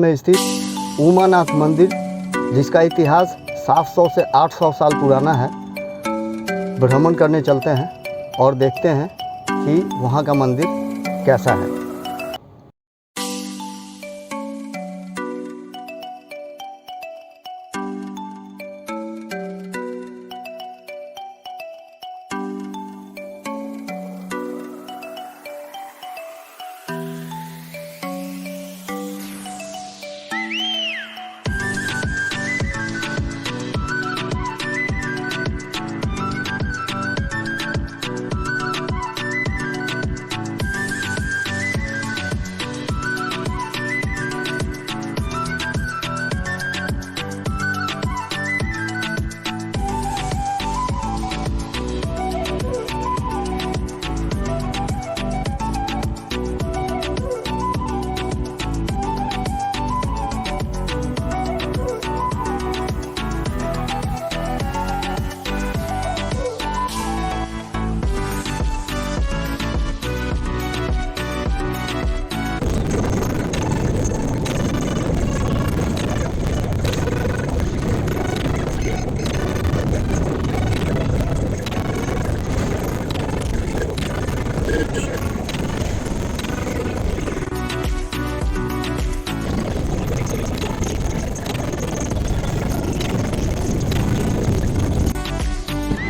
में स्थित उमानाथ मंदिर, जिसका इतिहास 700 से 800 साल पुराना है, भ्रमण करने चलते हैं और देखते हैं कि वहाँ का मंदिर कैसा है।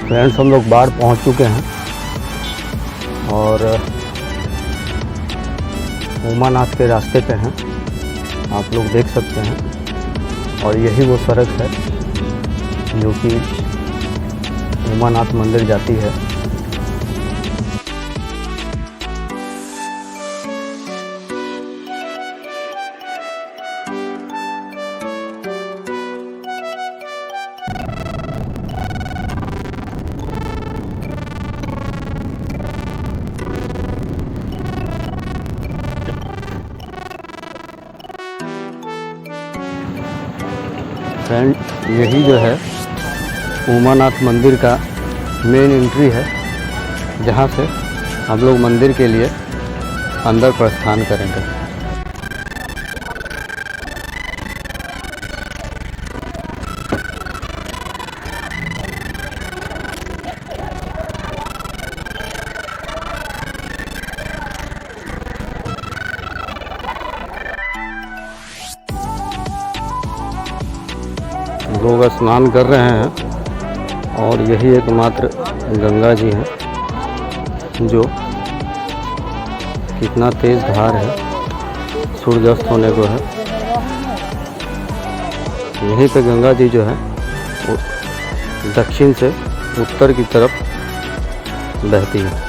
फ्रेंड्स, हम लोग बाढ़ पहुंच चुके हैं और उमानाथ के रास्ते पे हैं, आप लोग देख सकते हैं। और यही वो सड़क है जो कि उमानाथ मंदिर जाती है। फ्रेंड, यही जो है उमानाथ मंदिर का मेन एंट्री है, जहाँ से हम लोग मंदिर के लिए अंदर प्रस्थान करेंगे। लोग स्नान कर रहे हैं और यही एकमात्र गंगा जी हैं, जो कितना तेज धार है, सूर्यास्त होने को है। यहीं पे गंगा जी जो है वो दक्षिण से उत्तर की तरफ बहती है।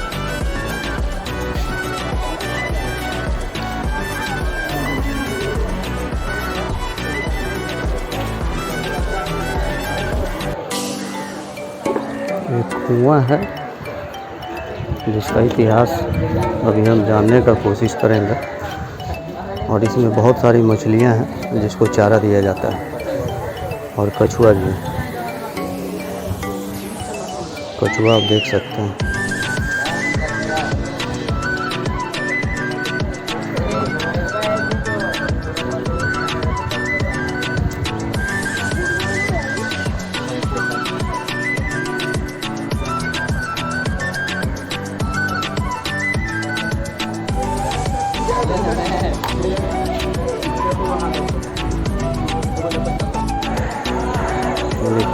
एक कुआं है जिसका इतिहास अभी हम जानने का कोशिश करेंगे। और इसमें बहुत सारी मछलियां हैं जिसको चारा दिया जाता है, और कछुआ भी है। कछुआ आप देख सकते हैं।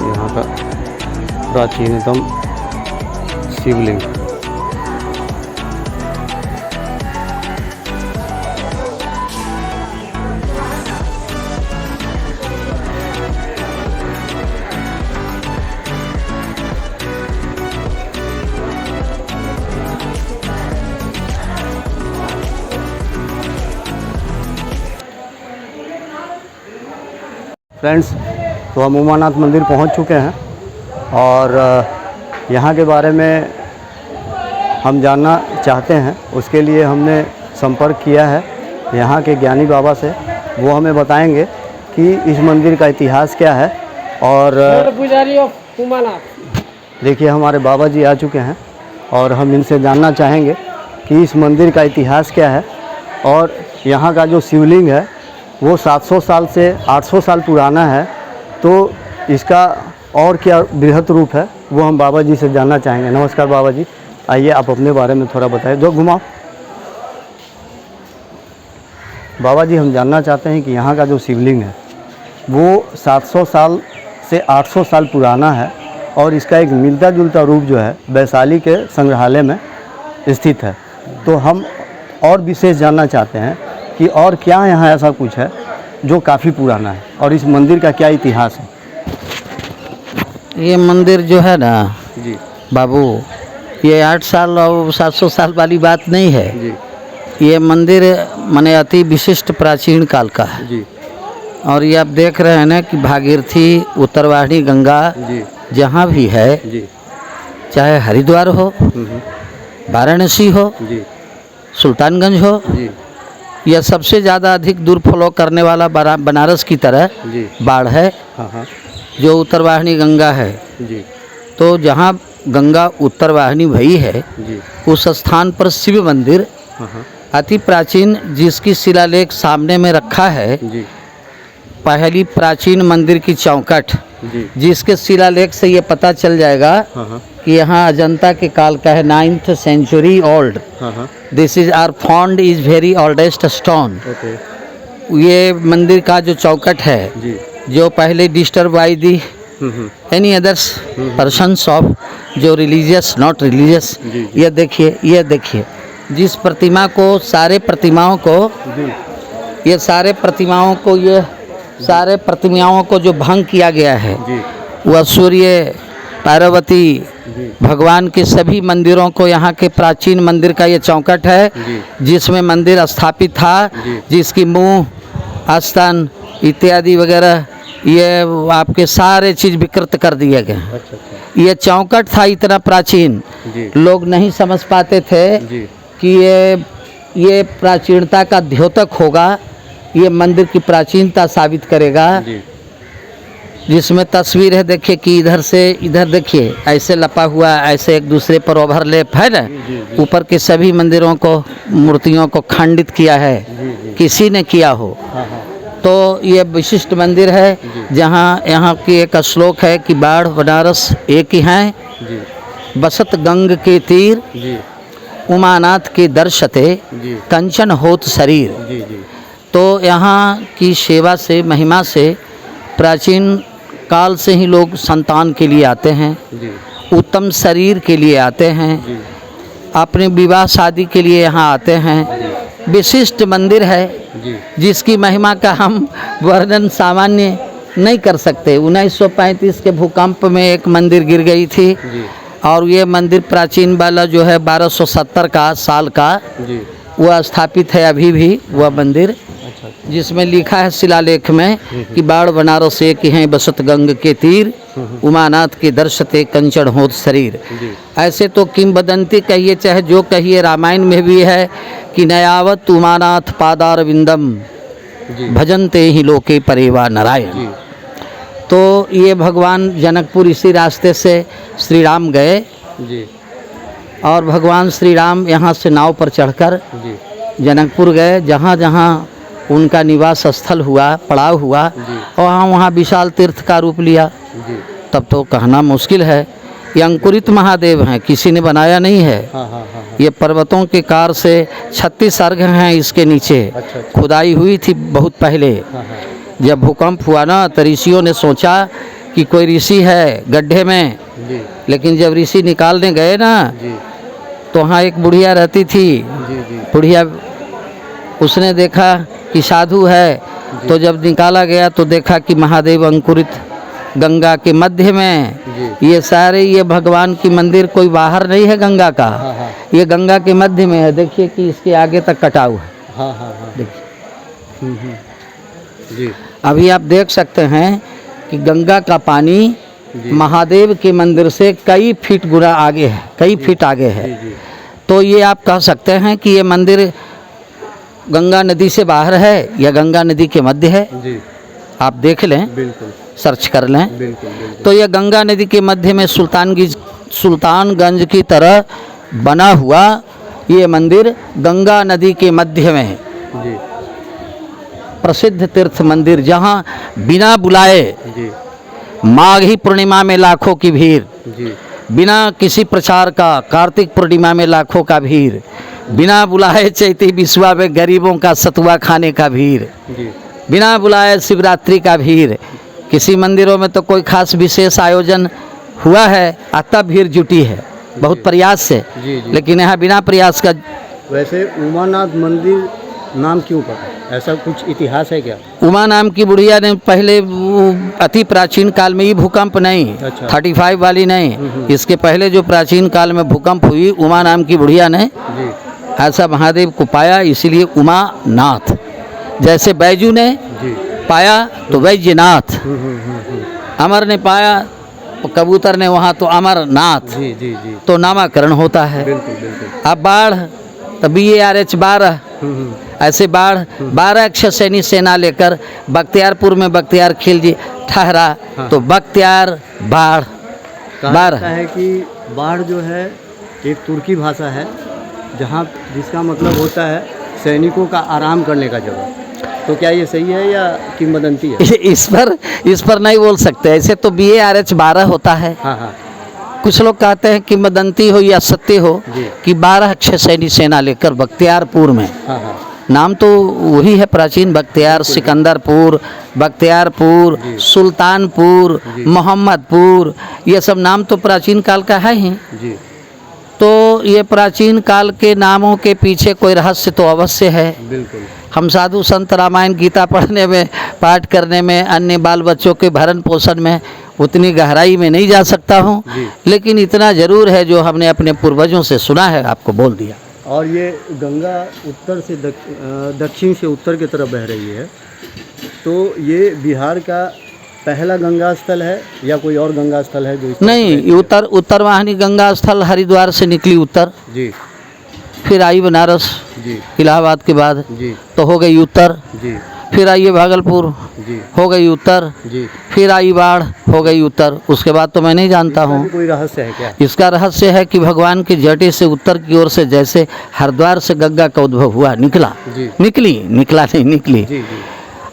यहाँ का प्राचीनतम शिवलिंग। फ्रेंड्स, तो हम उमानाथ मंदिर पहुंच चुके हैं और यहाँ के बारे में हम जानना चाहते हैं। उसके लिए हमने संपर्क किया है यहाँ के ज्ञानी बाबा से। वो हमें बताएंगे कि इस मंदिर का इतिहास क्या है। और पुजारी ऑफ उमानाथ, देखिए हमारे बाबा जी आ चुके हैं और हम इनसे जानना चाहेंगे कि इस मंदिर का इतिहास क्या है और यहाँ का जो शिवलिंग है वो 700 साल से 800 साल पुराना है। तो इसका और क्या बृहत रूप है वो हम बाबा जी से जानना चाहेंगे। नमस्कार बाबा जी, आइए आप अपने बारे में थोड़ा बताएं। जो घुमाओ बाबा जी, हम जानना चाहते हैं कि यहाँ का जो शिवलिंग है वो 700 साल से 800 साल पुराना है और इसका एक मिलता जुलता रूप जो है वैशाली के संग्रहालय में स्थित है। तो हम और विशेष जानना चाहते हैं कि और क्या यहाँ ऐसा कुछ है जो काफ़ी पुराना है और इस मंदिर का क्या इतिहास है। ये मंदिर जो है ना जी बाबू, ये 8 साल और 700 साल वाली बात नहीं है। जी ये मंदिर माने अति विशिष्ट प्राचीन काल का है। जी और ये आप देख रहे हैं ना कि भागीरथी, उत्तरवाहिनी गंगा जी जहाँ भी है, जी चाहे हरिद्वार हो, वाराणसी हो, जी सुल्तानगंज हो, जी यह सबसे ज़्यादा अधिक दूर फ्लो करने वाला बनारस की तरह जी बाढ़ है, हाँ हाँ जो उत्तरवाहिनी गंगा है। जी तो जहाँ गंगा उत्तरवाहिनी भई है, जी उस स्थान पर शिव मंदिर हाँ हाँ अति प्राचीन, जिसकी शिलालेख सामने में रखा है, जी पहली प्राचीन मंदिर की चौखट, जी जिसके शिलालेख से ये पता चल जाएगा हाँ हाँ कि यहाँ अजंता के काल का है, 9th century ओल्ड। हाँ हाँ this is our found is very oldest stone. Okay ये मंदिर का जो चौखट है, जी जो पहले disturb by the any others persons of, जो रिलीजियस नॉट रिलीजियस। जी, ये देखिए जिस प्रतिमा को, सारे प्रतिमाओं को, जी ये सारे प्रतिमाओं को जो भंग किया गया है, जी वह सूर्य, पार्वती, जी भगवान के सभी मंदिरों को, यहाँ के प्राचीन मंदिर का ये चौखट है, जी जिसमें मंदिर स्थापित था, जी। जिसकी मुंह, स्तन इत्यादि वगैरह ये आपके सारे चीज़ विकृत कर दिए गए। अच्छा अच्छा ये चौखट था इतना प्राचीन, जी लोग नहीं समझ पाते थे जी कि ये प्राचीनता का द्योतक होगा, ये मंदिर की प्राचीनता साबित करेगा। जी जिसमें तस्वीर है, देखिए कि इधर से इधर देखिए, ऐसे लपा हुआ, ऐसे एक दूसरे पर ओवरलैप है ना। ऊपर के सभी मंदिरों को, मूर्तियों को खंडित किया है, किसी ने किया हो। हाँ हाँ तो ये विशिष्ट मंदिर है, जहाँ यहाँ की एक श्लोक है कि बाढ़ बनारस एक ही हैं, जी बसत गंग के तीर, जी उमानाथ के दर्शते, जी कंचन होत शरीर। जी जी तो यहाँ की सेवा से, महिमा से प्राचीन काल से ही लोग संतान के लिए आते हैं, जी उत्तम शरीर के लिए आते हैं, जी अपने विवाह शादी के लिए यहाँ आते हैं। विशिष्ट मंदिर है, जी जिसकी महिमा का हम वर्णन सामान्य नहीं कर सकते। 1935 के भूकंप में एक मंदिर गिर गई थी, जी और ये मंदिर प्राचीन वाला जो है 1270 का साल का, जी वह स्थापित है अभी भी वह मंदिर, अच्छा जिसमें लिखा है शिलालेख में कि बाढ़ बनारस एक ही हैं, बसत गंग के तीर, उमानाथ के दर्शते, कंचन होत शरीर। जी ऐसे तो किंवदंती कहिए चाहे जो कहिए, रामायण में भी है कि नयावत उमानाथ पादार विंदम, जी भजनते ही लोके परेवा नारायण। जी तो ये भगवान जनकपुर इसी रास्ते से श्री राम गए, जी और भगवान श्री राम यहाँ से नाव पर चढ़कर जी जनकपुर गए, जहाँ जहाँ उनका निवास स्थल हुआ, पड़ाव हुआ, जी। और वहाँ विशाल तीर्थ का रूप लिया। जी तब तो कहना मुश्किल है, ये अंकुरित महादेव हैं, किसी ने बनाया नहीं है। हाँ हाँ हाँ ये पर्वतों के कार से 36 अर्घ हैं इसके नीचे, अच्छा अच्छा खुदाई हुई थी बहुत पहले। हाँ हाँ जब भूकंप हुआ ना, तो ऋषियों ने सोचा कि कोई ऋषि है गड्ढे में, जी लेकिन जब ऋषि निकालने गए ना, जी तो वहाँ एक बुढ़िया रहती थी। जी जी बुढ़िया, उसने देखा कि साधु है, तो जब निकाला गया तो देखा कि महादेव अंकुरित गंगा के मध्य में। जी ये सारे, ये भगवान की मंदिर कोई बाहर नहीं है गंगा का, हाँ हाँ ये गंगा के मध्य में है। देखिए कि इसके आगे तक कटा हुआ है, हाँ हाँ हाँ देखिए। जी अभी आप देख सकते हैं कि गंगा का पानी जी महादेव के मंदिर से कई फीट गुना आगे है, कई फीट आगे है। जी जी तो ये आप कह सकते हैं कि ये मंदिर गंगा नदी से बाहर है या गंगा नदी के मध्य है। जी आप देख लें, बिल्कुल सर्च कर लें। बिल्कुल बिल्कुल तो यह गंगा नदी के मध्य में सुल्तानगंज की तरह बना हुआ ये मंदिर गंगा नदी के मध्य में है। जी प्रसिद्ध तीर्थ मंदिर, जहाँ बिना बुलाए जी माघी पूर्णिमा में लाखों की भीड़, जी बिना किसी प्रचार का कार्तिक पूर्णिमा में लाखों का भीड़, बिना बुलाए चैती बिस्वा में गरीबों का सतुआ खाने का भीड़, जी बिना बुलाए शिवरात्रि का भीड़। किसी मंदिरों में तो कोई खास विशेष आयोजन हुआ है, तब भीड़ जुटी है बहुत प्रयास से, जी जी। लेकिन यहाँ बिना प्रयास का। वैसे उमानाथ मंदिर नाम क्यों पड़ा, ऐसा कुछ इतिहास है क्या? उमा नाम की बुढ़िया ने पहले अति प्राचीन काल में, ये भूकंप नहीं, अच्छा। 35 वाली नहीं, इसके पहले जो प्राचीन काल में भूकंप हुई, उमा नाम की बुढ़िया ने जी ऐसा महादेव को पाया, इसीलिए उमानाथ। जैसे बैजू ने जी पाया तो वैद्यनाथ, अमर ने पाया तो कबूतर ने वहाँ तो अमरनाथ, जी जी जी तो नामाकरण होता है। बिल्कुल बिल्कुल। अब बाढ़ तो BARH 12, ऐसे बाढ़ 12 अक्षर सैनी सेना लेकर बख्तियारपुर में बख्तियार खिलजी ठहरा, हाँ। तो बख्तियार बाढ़ कहा 12। जाता है कि बाढ़ जो है एक तुर्की भाषा है, जहाँ जिसका मतलब होता है सैनिकों का आराम करने का जगह। तो क्या ये सही है या किंवदंती है? इस पर नहीं बोल सकते, ऐसे तो BARH 12 होता है। हाँ हाँ कुछ लोग कहते हैं कि किंवदंती हो या सत्य हो जी। कि 12 अक्षर सैनी सेना लेकर बख्तियारपुर में, हाँ हाँ नाम तो वही है प्राचीन, बख्तियार, सिकंदरपुर, बख्तियारपुर, सुल्तानपुर, जी। मोहम्मदपुर, ये सब नाम तो प्राचीन काल का है ही। जी तो ये प्राचीन काल के नामों के पीछे कोई रहस्य तो अवश्य है। बिल्कुल। हम साधु संत रामायण गीता पढ़ने में, पाठ करने में, अन्य बाल बच्चों के भरण पोषण में उतनी गहराई में नहीं जा सकता हूँ, जी। लेकिन इतना ज़रूर है जो हमने अपने पूर्वजों से सुना है, आपको बोल दिया। और ये गंगा उत्तर से दक्षिण से उत्तर की तरफ बह रही है, तो ये बिहार का पहला गंगा स्थल है या कोई और गंगा स्थल है जो इस तरफ नहीं, से बहती है? उत्तर वाहिनी गंगा स्थल हरिद्वार से निकली उत्तर, जी फिर आई बनारस जी इलाहाबाद के बाद, जी तो हो गई उत्तर, जी फिर आई भागलपुर, जी हो गई उत्तर, जी। फिर आई बाढ़, हो गई उत्तर। उसके बाद तो मैं नहीं जानता इसका हूँ। भी कोई रहस्य है क्या? इसका रहस्य है कि भगवान के जटे से उत्तर की ओर से जैसे हरिद्वार से गंगा का उद्भव हुआ, निकला, जी निकला नहीं, निकली, जी जी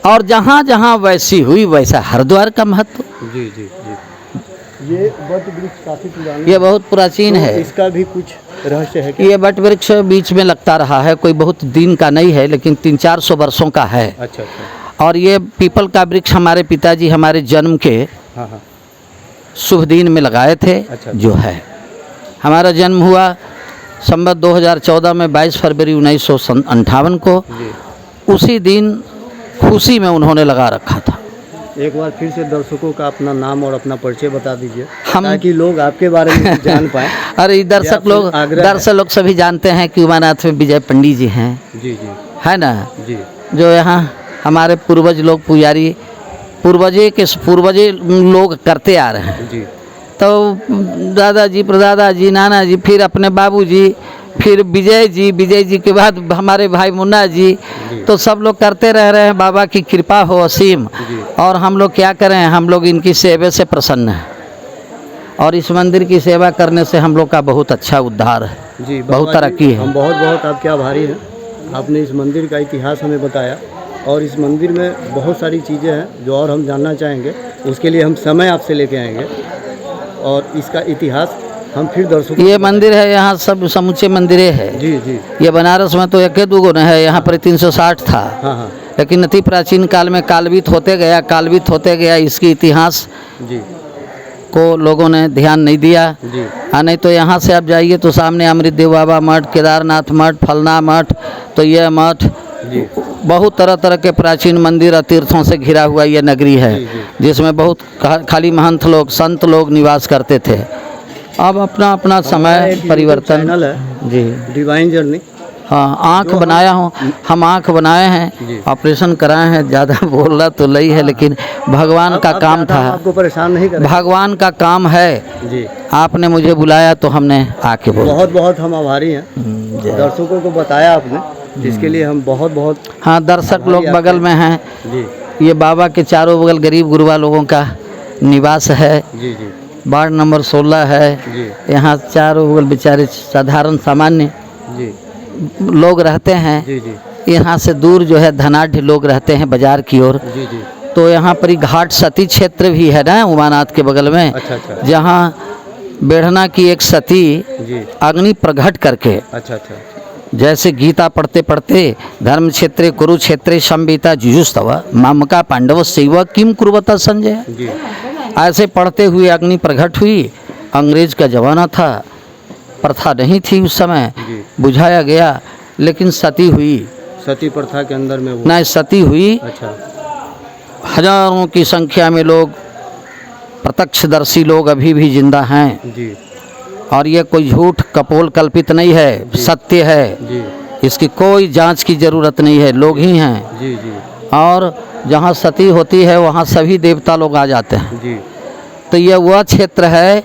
और जहाँ जहाँ वैसी हुई वैसा हरिद्वार का महत्व। जी जी जी। ये वट वृक्ष काफी पुराना ये बहुत प्राचीन तो है। इसका भी कुछ रहस्य है क्या? ये वट वृक्ष बीच में लगता रहा है, कोई बहुत दिन का नहीं है, लेकिन 300-400 वर्षों का है। अच्छा अच्छा। और ये पीपल का वृक्ष हमारे पिताजी हमारे जन्म के हाँ हाँ शुभ दिन में लगाए थे। अच्छा। जो है, हमारा जन्म हुआ संवत 2014 में 22 फरवरी 1958 को। जी। उसी दिन खुशी में उन्होंने लगा रखा था। एक बार फिर से दर्शकों का अपना नाम और अपना परिचय बता दीजिए, हम- ताकि लोग आपके बारे में कुछ जान पाएं। अरे या दर्शक फिर लोग आग्रह सभी जानते हैं कि उमानाथ में विजय पंडित जी हैं, जी जी है ना, जी जो यहाँ हमारे पूर्वज लोग पुजारी पूर्वजे लोग करते आ रहे हैं। जी तो दादाजी, परदादाजी, नाना जी, फिर अपने बाबूजी, फिर विजय जी के बाद हमारे भाई मुन्ना जी, तो सब लोग करते रह रहे हैं। बाबा की कृपा हो असीम, जी। और हम लोग क्या करें, हम लोग इनकी सेवा से प्रसन्न हैं, और इस मंदिर की सेवा करने से हम लोग का बहुत अच्छा उद्धार है, जी। बहुत बाबा जी, तरक्की है। हम बहुत बहुत आपके आभारी हैं। आपने इस मंदिर का इतिहास हमें बताया, और इस मंदिर में बहुत सारी चीज़ें हैं जो और हम जानना चाहेंगे। उसके लिए हम समय आपसे लेके आएंगे, और इसका इतिहास हम फिर दर्शकों ये मंदिर है, यहाँ सब समुचे मंदिरें हैं। जी जी ये बनारस में तो 1-2 न है, यहाँ पर 360 था, हाँ हाँ लेकिन अति प्राचीन काल में कालवित होते गया, इसकी इतिहास जी को लोगों ने ध्यान नहीं दिया। जी नहीं तो यहाँ से आप जाइए तो सामने अमृतदेव बाबा मठ, केदारनाथ मठ, फलना मठ, तो यह मठ, जी बहुत तरह तरह के प्राचीन मंदिर और तीर्थों से घिरा हुआ यह नगरी है, जी, जी। जिसमें बहुत खाली महंत लोग, संत लोग निवास करते थे। अब अपना अपना हमारा समय एक परिवर्तन। चैनल है जी डिवाइन जर्नी। हाँ, आँख बनाया हूँ, हम आँख बनाए जी। हैं, ऑपरेशन कराए हैं, ज़्यादा बोलना तो नहीं है, लेकिन भगवान का अब काम ज़्यादा था, हम आपको परेशान नहीं करें। भगवान का काम है। जी आपने मुझे बुलाया तो हमने आके बोला। बहुत बहुत हम आभारी हैं। जय। दर्शकों को बताया आपने, जिसके लिए हम बहुत बहुत हाँ, दर्शक लोग आभारी बगल में हैं। जी ये बाबा के चारों बगल गरीब गुरबा लोगों का निवास है। जी जी वार्ड नंबर 16 है। जी यहाँ चारों बगल बेचारे साधारण सामान्य जी लोग रहते हैं। जी जी यहाँ से दूर जो है धनाढ़ लोग रहते हैं बाजार की ओर, जी जी। तो यहाँ पर ही घाट सती क्षेत्र भी है ना उमानाथ के बगल में, अच्छा अच्छा। जहाँ बेढ़ना की एक सती जी। अग्नि प्रगट करके, अच्छा अच्छा। जैसे गीता पढ़ते पढ़ते धर्म क्षेत्रे कुरुक्षेत्रे संविता जुजुस्तव मामका पांडव सेवा किम कुर्वता संजय, जी ऐसे पढ़ते हुए अग्नि प्रगट हुई। अंग्रेज का जमाना था, प्रथा नहीं थी उस समय, जी। बुझाया गया, लेकिन सती हुई, सती प्रथा के अंदर में वो। नहीं सती हुई। अच्छा। हजारों की संख्या में लोग, प्रत्यक्षदर्शी लोग अभी भी जिंदा हैं, जी और ये कोई झूठ कपोल कल्पित नहीं है, सत्य है। जी इसकी कोई जांच की जरूरत नहीं है, लोग ही हैं। जी जी और जहाँ सती होती है वहाँ सभी देवता लोग आ जाते हैं। जी। तो यह वह क्षेत्र है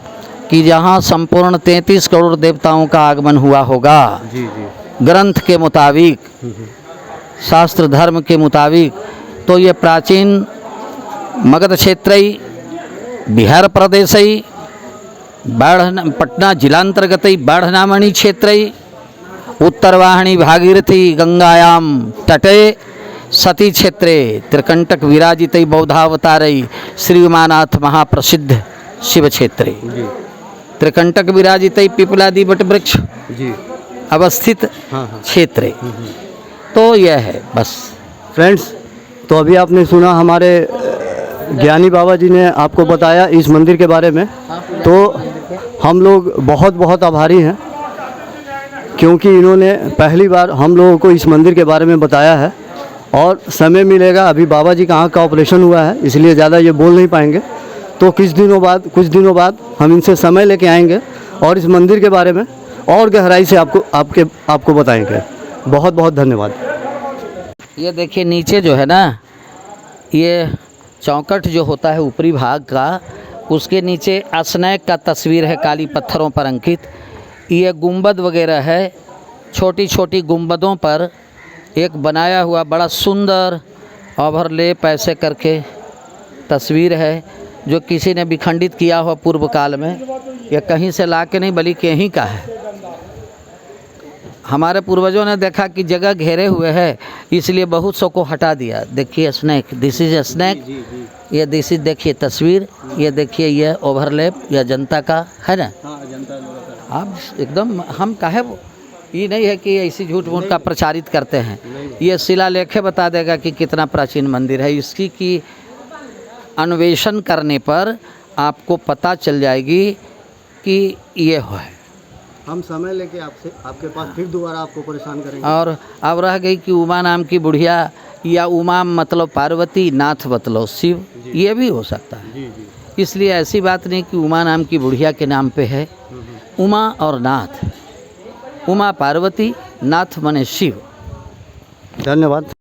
कि जहाँ संपूर्ण 33 करोड़ देवताओं का आगमन हुआ होगा, जी जी। ग्रंथ के मुताबिक, शास्त्र धर्म के मुताबिक। तो ये प्राचीन मगध क्षेत्र, बिहार प्रदेश, पटना जिलांतर्गत बाढ़नामणि क्षेत्र, उत्तरवाहिनी भागीरथी गंगायाम तटे सती क्षेत्रे त्रिकंटक विराजित बौद्धावतारै श्री उमानाथ महाप्रसिद्ध शिव क्षेत्रे जी त्रिकंटक विराजित पिपलादि वट वृक्ष जी। अवस्थित हाँ हाँ। क्षेत्र। तो यह है बस। फ्रेंड्स, तो अभी आपने सुना हमारे ज्ञानी बाबा जी ने आपको बताया इस मंदिर के बारे में। तो हम लोग बहुत बहुत आभारी हैं, क्योंकि इन्होंने पहली बार हम लोगों को इस मंदिर के बारे में बताया है। और समय मिलेगा, अभी बाबा जी का आँख का ऑपरेशन हुआ है, इसलिए ज़्यादा ये बोल नहीं पाएंगे। तो कुछ दिनों बाद हम इनसे समय लेके आएंगे और इस मंदिर के बारे में और गहराई से आपको बताएंगे। बहुत बहुत धन्यवाद। ये देखिए नीचे जो है ना, ये चौखट जो होता है ऊपरी भाग का, उसके नीचे स्नैक का तस्वीर है काली पत्थरों पर अंकित। ये गुंबद वगैरह है, छोटी छोटी गुंबदों पर एक बनाया हुआ बड़ा सुंदर ओवरलेप ऐसे करके तस्वीर है, जो किसी ने विखंडित किया हुआ पूर्व काल में। यह कहीं से ला के नहीं, बल्कि यहीं का है। हमारे पूर्वजों ने देखा कि जगह घेरे हुए है, इसलिए बहुत सौ को हटा दिया। देखिए snake, this is a snake. ये दिस इज, देखिए तस्वीर, ये देखिए ये ओवरलेप, यह जनता का है ना। आप एकदम, हम काहे ये नहीं है कि ऐसी झूठ मूठ का प्रचारित करते हैं। ये शिलालेख बता देगा कि कितना प्राचीन मंदिर है। इसकी की अन्वेषण करने पर आपको पता चल जाएगी कि ये है। हम समय लेके आपके पास फिर दोबारा आपको परेशान करेंगे। और अब रह गई कि उमा नाम की बुढ़िया, या उमा मतलब पार्वती, नाथ मतलब शिव, ये भी हो सकता है। जी जी। इसलिए ऐसी बात नहीं कि उमा नाम की बुढ़िया के नाम पे है। उमा और नाथ, उमा पार्वती, नाथ मने शिव। धन्यवाद।